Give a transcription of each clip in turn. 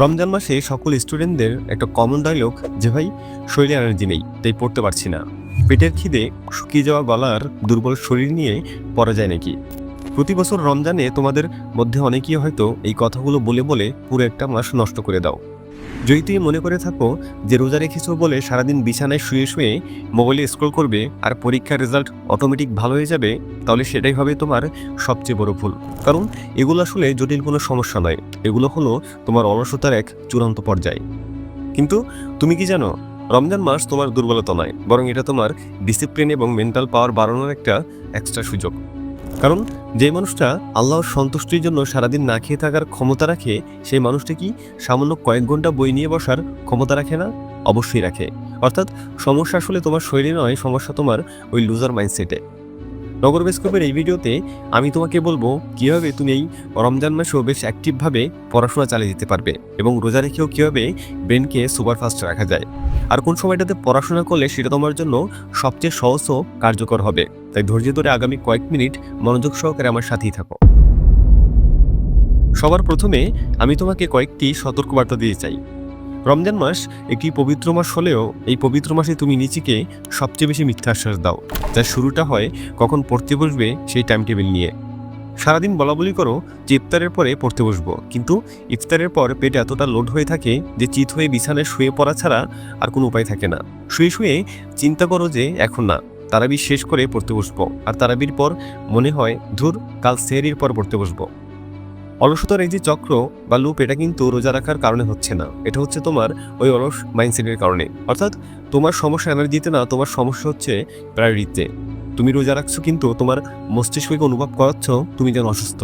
রমজান মাসে সকল স্টুডেন্টদের একটা কমন ডায়লগ যে ভাই শরীরে এনার্জি নেই, তাই পড়তে পারছি না। পেটের খিদে শুকিয়ে যাওয়া গলার দুর্বল শরীর নিয়ে পড়া যায় নাকি? প্রতি বছর রমজানে তোমাদের মধ্যে অনেকেই হয়তো এই কথাগুলো বলে বলে পুরো একটা মাস নষ্ট করে দাও। যদি তুমি মনে করে থাকো যে রোজা রেখেছো বলে সারাদিন বিছানায় শুয়ে শুয়ে মোবাইলে স্ক্রল করবে আর পরীক্ষার রেজাল্ট অটোমেটিক ভালো হয়ে যাবে, তাহলে সেটাই হবে তোমার সবচেয়ে বড় ভুল। কারণ এগুলো আসলে জটিল কোনো সমস্যা নয়, এগুলো হলো তোমার অলসতার এক চূড়ান্ত পর্যায়। কিন্তু তুমি কি জানো, রমজান মাস তোমার দুর্বলতা নয়, বরং এটা তোমার ডিসিপ্লিন এবং মেন্টাল পাওয়ার বাড়ানোর একটা এক্সট্রা সুযোগ। কারণ যে মানুষটা আল্লাহর সন্তুষ্টির জন্য সারাদিন না খেয়ে থাকার ক্ষমতা রাখে, সেই মানুষটা কি সামান্য কয়েক ঘন্টা বই নিয়ে বসার ক্ষমতা রাখে না? অবশ্যই রাখে। অর্থাৎ সমস্যা আসলে তোমার শরীরে নয়, সমস্যা তোমার ওই লুজার মাইন্ডসেটে। নগর বেস্কপের এই ভিডিওতে আমি তোমাকে বলবো কীভাবে তুমি এই রমজান মাসেও বেশ অ্যাক্টিভভাবে পড়াশোনা চালিয়ে যেতে পারবে এবং রোজা রেখেও কীভাবে ব্রেনকে সুপারফাস্ট রাখা যায়, আর কোন সময়টাতে পড়াশোনা করলে সেটা তোমার জন্য সবচেয়ে সহজ ও কার্যকর হবে। তাই ধৈর্য ধরে আগামী কয়েক মিনিট মনোযোগ সহকারে আমার সাথেই থাকো। সবার প্রথমে আমি তোমাকে কয়েকটি সতর্কবার্তা দিতে চাই। রমজান মাস একটি পবিত্র মাস হলেও এই পবিত্র মাসে তুমি নিজেকে সবচেয়ে বেশি মিথ্যা আশ্বাস দাও, যার শুরুটা হয় কখন পড়তে বসবে সেই টাইম টেবিল নিয়ে। সারাদিন বলাবলি করো যে ইফতারের পরে পড়তে বসবো, কিন্তু ইফতারের পর পেট এতটা লোড হয়ে থাকে যে চিত হয়ে বিছানায় শুয়ে পড়া ছাড়া আর কোনো উপায় থাকে না। শুয়ে শুয়ে চিন্তা করো যে এখন না, তারাবির শেষ করে পড়তে বসবো, আর তারাবির পর মনে হয় ধুর, কাল সেহরির পর পড়তে বসবো। অলসতার এই যে চক্র বা লুপ, এটা কিন্তু রোজা রাখার কারণে হচ্ছে না, এটা হচ্ছে তোমার ওই অলস মাইন্ডসেটের কারণে। অর্থাৎ তোমার সমস্যা এনার্জিতে না, তোমার সমস্যা হচ্ছে প্রায়োরিটিতে। তুমি রোজা রাখছো কিন্তু তোমার মস্তিষ্ককে অনুভব করাচ্ছ তুমি যেন অসুস্থ।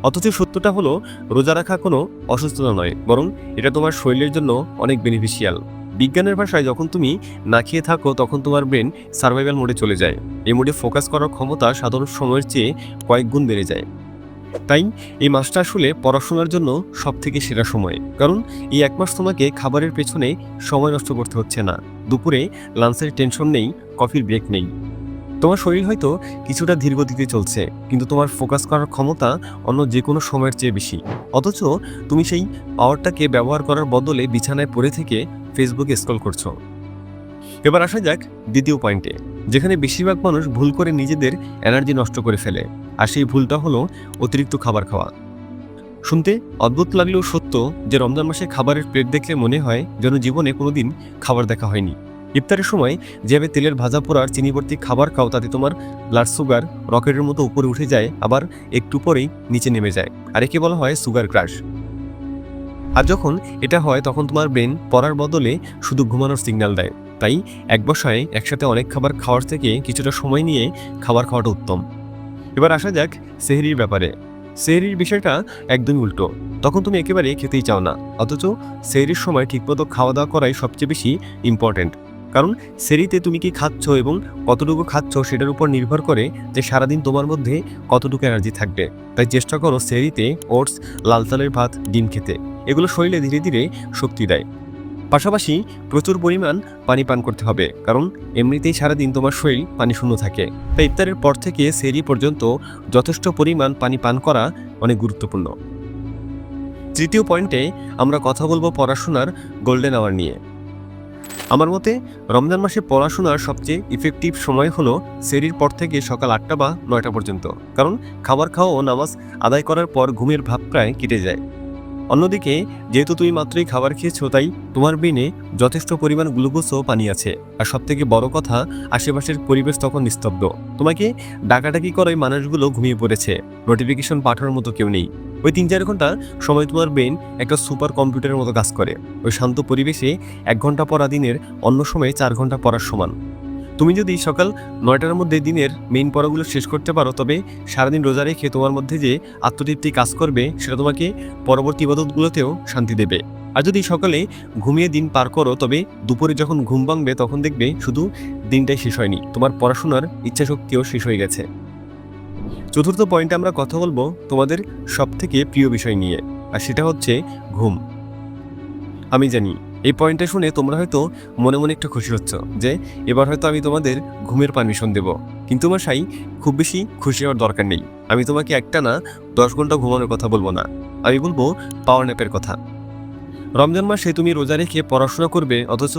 অথচ সত্যটা হলো রোজা রাখা কোনো অসুস্থতা নয়, বরং এটা তোমার শরীরের জন্য অনেক বেনিফিশিয়াল। বিজ্ঞানের ভাষায় যখন তুমি না খেয়ে থাকো তখন তোমার ব্রেন সার্ভাইভাল মোডে চলে যায়। এই মোডে ফোকাস করার ক্ষমতা সাধারণ সময়ের চেয়ে কয়েক গুণ বেড়ে যায়। তাই এই মাসটা আসলে পড়াশোনার জন্য সবথেকে সেরা সময়, কারণ এই এক মাস তোমাকে খাবারের পেছনে সময় নষ্ট করতে হচ্ছে না। দুপুরে লাঞ্চের টেনশন নেই, কফির ব্রেক নেই। তোমার শরীর হয়তো কিছুটা ধীরগতিতে চলছে, কিন্তু তোমার ফোকাস করার ক্ষমতা অন্য যে কোনো সময়ের চেয়ে বেশি। অথচ তুমি সেই পাওয়ারটাকে ব্যবহার করার বদলে বিছানায় পড়ে থেকে ফেসবুকে স্ক্রল করছো। এবার আসা যাক দ্বিতীয় পয়েন্টে, যেখানে বেশিরভাগ মানুষ ভুল করে নিজেদের এনার্জি নষ্ট করে ফেলে, আর সেই ভুলটা হলো অতিরিক্ত খাবার খাওয়া। শুনতে অদ্ভুত লাগলেও সত্য যে রমজান মাসে খাবারের প্লেট দেখলে মনে হয় যেন জীবনে কোনোদিন খাবার দেখা হয়নি। ইফতারের সময় যেভাবে তেলের ভাজা পোড়ার চিনিবর্তী খাবার খাও, তাতে তোমার ব্লাড সুগার রকেটের মতো উপরে উঠে যায়, আবার একটু পরেই নিচে নেমে যায়, আর একে বলা হয় সুগার ক্রাশ। আর যখন এটা হয় তখন তোমার ব্রেন পড়ার বদলে শুধু ঘুমানোর সিগন্যাল দেয়। তাই এক বসায় একসাথে অনেক খাবার খাওয়ার থেকে কিছুটা সময় নিয়ে খাবার খাওয়াটা উত্তম। এবার আসা যাক সেহরির ব্যাপারে। সেহরির বিষয়টা একদমই উল্টো। তখন তুমি একেবারে খেতেই চাও না, অথচ সেহরির সময় ঠিকমতো খাওয়া দাওয়া করাই সবচেয়ে বেশি ইম্পর্ট্যান্ট। কারণ সেহরিতে তুমি কি খাচ্ছ এবং কতটুকু খাচ্ছ সেটার উপর নির্ভর করে যে সারাদিন তোমার মধ্যে কতটুকু এনার্জি থাকবে। তাই চেষ্টা করো সেহরিতে ওটস, লাল চালের ভাত, ডিম খেতে। এগুলো শরীরে ধীরে ধীরে শক্তি দেয়। পাশাপাশি প্রচুর পরিমাণ পানি পান করতে হবে, কারণ এমনিতেই সারাদিন তোমার শরীর পানি শূন্য থাকে। তাই ইফতারের পর থেকে সেহরি পর্যন্ত যথেষ্ট পরিমাণ পানি পান করা অনেক গুরুত্বপূর্ণ। তৃতীয় পয়েন্টে আমরা কথা বলবো পড়াশোনার গোল্ডেন আওয়ার নিয়ে। আমার মতে রমজান মাসে পড়াশোনার সবচেয়ে ইফেক্টিভ সময় হলো সেহরির পর থেকে সকাল 8টা বা 9টা পর্যন্ত, কারণ খাবার খাওয়া ও নামাজ আদায় করার পর ঘুমের ভাব প্রায় কেটে যায়। অন্যদিকে যেহেতু তুমি মাত্রই খাবার খেয়েছো, তাই তোমার ব্রেনে যথেষ্ট পরিমাণ গ্লুকোজ ও পানি আছে। আর সবথেকে বড় কথা, আশেপাশের পরিবেশ তখন নিস্তব্ধ। তোমাকে ডাকাডাকি করাই মানুষগুলো ঘুমিয়ে পড়েছে, নোটিফিকেশন পাঠানোর মতো কেউ নেই। ওই 3-4 ঘন্টা সময় তোমার ব্রেন একটা সুপার কম্পিউটারের মতো কাজ করে। ওই শান্ত পরিবেশে 1 ঘন্টা পড়া দিনের অন্য সময়ে 4 ঘন্টা পড়ার সমান। তুমি যদি সকাল 9টার মধ্যে দিনের মেইন পড়াগুলো শেষ করতে পারো, তবে সারাদিন রোজা রেখে তোমার মধ্যে যে আত্মতৃপ্তি কাজ করবে সেটা তোমাকে পরবর্তী ইবাদতগুলোতেও শান্তি দেবে। আর যদি সকালে ঘুমিয়ে দিন পার করো, তবে দুপুরে যখন ঘুম ভাঙবে তখন দেখবে শুধু দিনটাই শেষ হয়নি, তোমার পড়াশোনার ইচ্ছাশক্তিও শেষ হয়ে গেছে। চতুর্থ পয়েন্টে আমরা কথা বলবো তোমাদের সবথেকে প্রিয় বিষয় নিয়ে, আর সেটা হচ্ছে ঘুম। আমি জানি এই পয়েন্টটা শুনে তোমরা হয়তো মনে মনে একটু খুশি হচ্ছ যে এবার হয়তো আমি তোমাদের ঘুমের পারমিশন দেব, কিন্তু মশাই খুব বেশি খুশি হওয়ার দরকার নেই। আমি তোমাকে একটা না 10 ঘন্টা ঘুমানোর কথা বলবো না, আমি বলবো পাওয়ার ন্যাপের কথা। রমজান মাসে তুমি রোজা রেখে পড়াশোনা করবে অথচ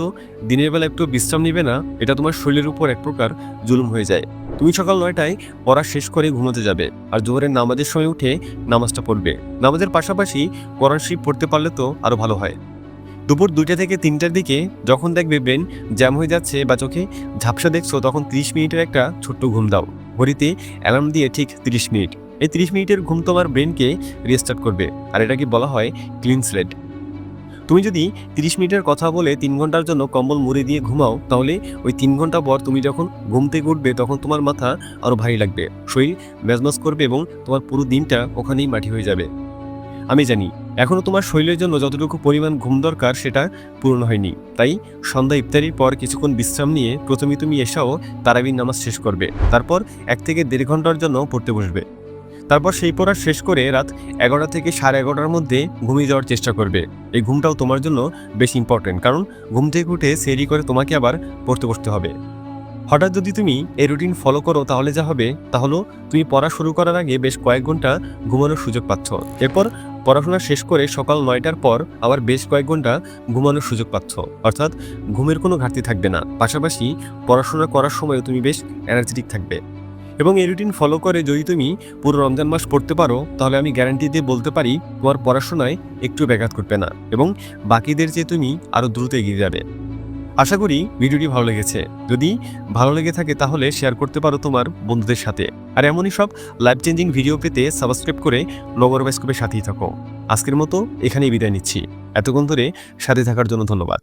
দিনের বেলা একটু বিশ্রাম নিবে না, এটা তোমার শরীরের উপর এক প্রকার জুলুম হয়ে যায়। তুমি সকাল 9টায় পড়া শেষ করে ঘুমোতে যাবে আর জোহরের নামাজের সময় উঠে নামাজটা পড়বে। নামাজের পাশাপাশি কোরআন শরীফ পড়তে পারলে তো আরও ভালো হয়। দুপুর 2টা থেকে 3টার দিকে যখন দেখবে ব্রেন জ্যাম হয়ে যাচ্ছে বা চোখে ঝাপসা দেখছো, তখন 30 মিনিটের একটা ছোট্ট ঘুম দাও। ঘড়িতে অ্যালার্ম দিয়ে ঠিক 30 মিনিট। এই 30 মিনিটের ঘুম তোমার ব্রেনকে রিস্টার্ট করবে, আর এটাকে বলা হয় ক্লিন স্লেট। তুমি যদি 30 মিনিটের কথা বলে 3 ঘন্টার জন্য কম্বল মুড়ি দিয়ে ঘুমাও, তাহলে ওই 3 ঘন্টা পর তুমি যখন ঘুম থেকে উঠবে তখন তোমার মাথা আরও ভারী লাগবে, শরীর মেজমেজ করবে এবং তোমার পুরো দিনটা ওখানেই মাটি হয়ে যাবে। আমি জানি এখনও তোমার শরীরের জন্য যতটুকু পরিমাণ ঘুম দরকার সেটা পূরণ হয়নি, তাই সন্ধ্যা ইফতারির পর কিছুক্ষণ বিশ্রাম নিয়ে প্রথমে তুমি এসাও তারাবির নামাজ শেষ করবে। তারপর 1 থেকে 1.5 ঘন্টার জন্য পড়তে বসবে। তারপর সেই পড়া শেষ করে রাত 11টা থেকে 11:30টার মধ্যে ঘুমিয়ে যাওয়ার চেষ্টা করবে। এই ঘুমটাও তোমার জন্য বেশ ইম্পর্টেন্ট, কারণ ঘুম থেকে উঠে সেহরি করে তোমাকে আবার পড়তে বসতে হবে। হঠাৎ যদি তুমি এই রুটিন ফলো করো তাহলে যা হবে তা হলো তুমি পড়া শুরু করার আগে বেশ কয়েক ঘন্টা ঘুমানোর সুযোগ পাচ্ছ। এরপর পড়াশোনা শেষ করে সকাল 9টার পর আবার বেশ কয়েক ঘন্টা ঘুমানোর সুযোগ পাচ্ছ, অর্থাৎ ঘুমের কোনো ঘাটতি থাকবে না। পাশাপাশি পড়াশোনা করার সময়ও তুমি বেশ এনার্জেটিক থাকবে। এবং এই রুটিন ফলো করে যদি তুমি পুরো রমজান মাস পড়তে পারো তাহলে আমি গ্যারান্টি দিয়ে বলতে পারি তোমার পড়াশোনায় একটু ব্যাঘাত ঘটবে না এবং বাকিদের চেয়ে তুমি আরও দ্রুত এগিয়ে যাবে। আশা করি ভিডিওটি ভালো লেগেছে। যদি ভালো লেগে থাকে তাহলে শেয়ার করতে পারো তোমার বন্ধুদের সাথে। আর এমনই সব লাইফ চেঞ্জিং ভিডিও পেতে সাবস্ক্রাইব করে নগর বাস্কপের সাথেই থাকো। আজকের মতো এখানেই বিদায় নিচ্ছি। এতক্ষণ ধরে সাথে থাকার জন্য ধন্যবাদ।